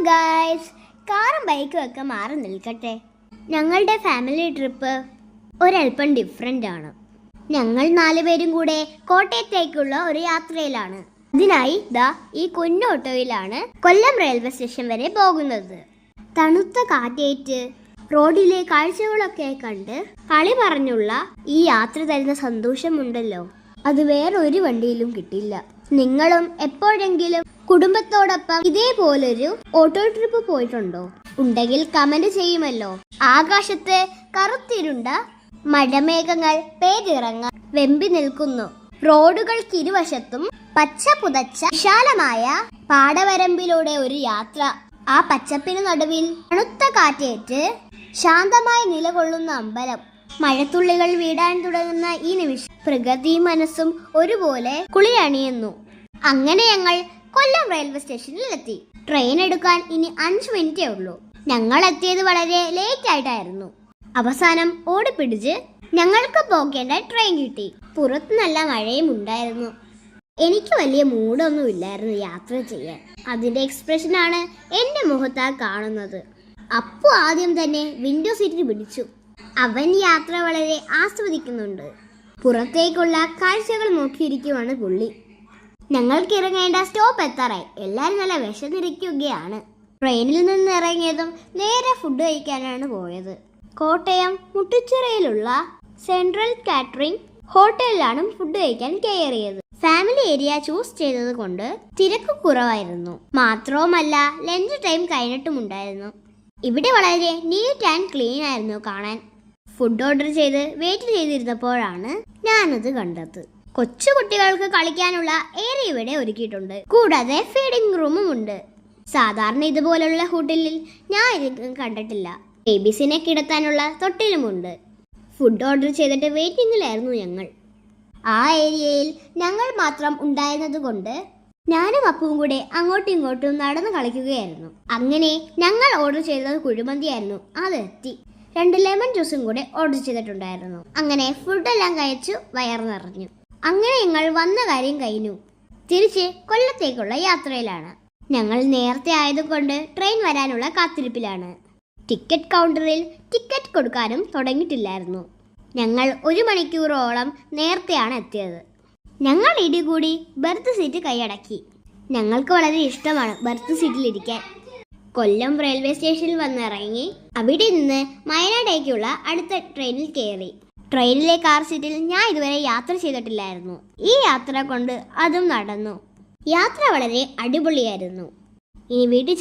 Guys, കാറും ബൈക്കും ഒക്കെ മാറി നിൽക്കട്ടെ. ഞങ്ങളുടെ ഫാമിലി ട്രിപ്പ് ഒരല്പം ഡിഫറെൻ്റ് ആണ്. ഞങ്ങൾ 4 പേരും കൂടെ കോട്ടയത്തേക്കുള്ള ഒരു യാത്രയിലാണ്. അതിനായി ഈ കുഞ്ഞോട്ടോയിലാണ് കൊല്ലം റെയിൽവേ സ്റ്റേഷൻ വരെ പോകുന്നത്. തണുത്ത കാറ്റേറ്റ് റോഡിലെ കാഴ്ചകളൊക്കെ കണ്ട് കളി പറഞ്ഞുള്ള ഈ യാത്ര തരുന്ന സന്തോഷമുണ്ടല്ലോ, അത് വേറൊരു വണ്ടിയിലും കിട്ടില്ല. നിങ്ങളും എപ്പോഴെങ്കിലും കുടുംബത്തോടൊപ്പം ഇതേപോലൊരു ഓട്ടോ ട്രിപ്പ് പോയിട്ടുണ്ടോ? ഉണ്ടെങ്കിൽ കമന്റ് ചെയ്യുമല്ലോ. ആകാശത്ത് കറുത്തിരുണ്ട മഴമേഘങ്ങൾ പേരിറങ്ങ വെമ്പി നിൽക്കുന്നു. റോഡുകൾക്കിരുവശത്തും പച്ച പുതച്ച വിശാലമായ പാടവരമ്പിലൂടെ ഒരു യാത്ര. ആ പച്ചപ്പിന് നടുവിൽ തണുത്ത കാറ്റേറ്റ് ശാന്തമായി നിലകൊള്ളുന്ന അമ്പലം. മഴത്തുള്ളികൾ വീടാൻ തുടങ്ങുന്ന ഈ നിമിഷം പ്രകൃതിയും മനസ്സും ഒരുപോലെ കുളിരണിയുന്നു. അങ്ങനെ ഞങ്ങൾ കൊല്ലം റെയിൽവേ സ്റ്റേഷനിൽ എത്തി. ട്രെയിൻ എടുക്കാൻ ഇനി 5 മിനിറ്റേ ഉള്ളൂ. ഞങ്ങൾ എത്തിയത് വളരെ ലേറ്റ് ആയിട്ടായിരുന്നു. അവസാനം ഓടിപ്പിടിച്ച് ഞങ്ങൾക്ക് പോകേണ്ട ട്രെയിൻ കിട്ടി. പുറത്ത് നല്ല മഴയും ഉണ്ടായിരുന്നു. എനിക്ക് വലിയ മൂഡൊന്നും ഇല്ലായിരുന്നു യാത്ര ചെയ്യാൻ. അതിന്റെ എക്സ്പ്രഷനാണ് എന്റെ മുഖത്താൽ കാണുന്നത്. അപ്പു ആദ്യം തന്നെ വിൻഡോ സീറ്റിൽ പിടിച്ചു. അവൻ യാത്ര വളരെ ആസ്വദിക്കുന്നുണ്ട്. പുറത്തേക്കുള്ള കാഴ്ചകൾ നോക്കിയിരിക്കുവാണ് പുള്ളി. ഞങ്ങൾക്ക് ഇറങ്ങേണ്ട സ്റ്റോപ്പ് എത്താറായി. എല്ലാവരും നല്ല വിശന്നിരിക്കുകയാണ്. ട്രെയിനിൽ നിന്ന് ഇറങ്ങിയതും നേരെ ഫുഡ് കഴിക്കാനാണ് പോയത്. കോട്ടയം മുട്ടുച്ചിറയിലുള്ള സെൻട്രൽ കാറ്ററിംഗ് ഹോട്ടലിലാണ് ഫുഡ് കഴിക്കാൻ കയറിയത്. ഫാമിലി ഏരിയ ചൂസ് ചെയ്തത് കൊണ്ട് തിരക്ക് കുറവായിരുന്നു. മാത്രവുമല്ല ലഞ്ച് ടൈം കഴിഞ്ഞിട്ടുമുണ്ടായിരുന്നു. ഇവിടെ വളരെ നീറ്റ് ആൻഡ് ക്ലീൻ ആയിരുന്നു കാണാൻ. ഫുഡ് ഓർഡർ ചെയ്ത് വെയിറ്റ് ചെയ്തിരുന്നപ്പോഴാണ് ഞാനത് കണ്ടത്. കൊച്ചു കുട്ടികൾക്ക് കളിക്കാനുള്ള ഏരിയ ഇവിടെ ഒരുക്കിയിട്ടുണ്ട്. കൂടാതെ ഫീഡിംഗ് റൂമും ഉണ്ട്. സാധാരണ ഇതുപോലുള്ള ഹോട്ടലിൽ ഞാൻ ഇത് കണ്ടിട്ടില്ല. ബേബീസിനെ കിടത്താനുള്ള തൊട്ടിലുമുണ്ട്. ഫുഡ് ഓർഡർ ചെയ്തിട്ട് വെയിറ്റിംഗിലായിരുന്നു ഞങ്ങൾ. ആ ഏരിയയിൽ ഞങ്ങൾ മാത്രം ഉണ്ടായിരുന്നത് കൊണ്ട് ഞാനും അപ്പവും കൂടെ അങ്ങോട്ടും ഇങ്ങോട്ടും നടന്ന് കളിക്കുകയായിരുന്നു. അങ്ങനെ ഞങ്ങൾ ഓർഡർ ചെയ്തത് കുഴിമന്തിയായിരുന്നു. അതെത്തി. 2 ലെമൺ ജ്യൂസും കൂടെ ഓർഡർ ചെയ്തിട്ടുണ്ടായിരുന്നു. അങ്ങനെ ഫുഡെല്ലാം കഴിച്ചു വയർ നിറഞ്ഞു. അങ്ങനെ ഞങ്ങൾ വന്ന കാര്യം കഴിഞ്ഞു. തിരിച്ച് കൊല്ലത്തേക്കുള്ള യാത്രയിലാണ്. ഞങ്ങൾ നേരത്തെ ആയതുകൊണ്ട് ട്രെയിൻ വരാനുള്ള കാത്തിരിപ്പിലാണ്. ടിക്കറ്റ് കൗണ്ടറിൽ ടിക്കറ്റ് കൊടുക്കാനും തുടങ്ങിയിട്ടില്ലായിരുന്നു. ഞങ്ങൾ 1 മണിക്കൂറോളം നേരത്തെയാണ് എത്തിയത്. ഞങ്ങൾ ഇടികൂടി ബർത്ത് സീറ്റ് കൈയടക്കി. ഞങ്ങൾക്ക് വളരെ ഇഷ്ടമാണ് ബർത്ത് സീറ്റിലിരിക്കാൻ. കൊല്ലം റെയിൽവേ സ്റ്റേഷനിൽ വന്നിറങ്ങി അവിടെ നിന്ന് വയനാടേക്കുള്ള അടുത്ത ട്രെയിനിൽ കയറി. ട്രെയിനിലെ കാർ സീറ്റിൽ ഞാൻ ഇതുവരെ യാത്ര ചെയ്തിട്ടില്ലായിരുന്നു. ഈ യാത്ര കൊണ്ട് അതും നടന്നു. യാത്ര വളരെ അടിപൊളിയായിരുന്നു. ഇനി വീട്ടിൽ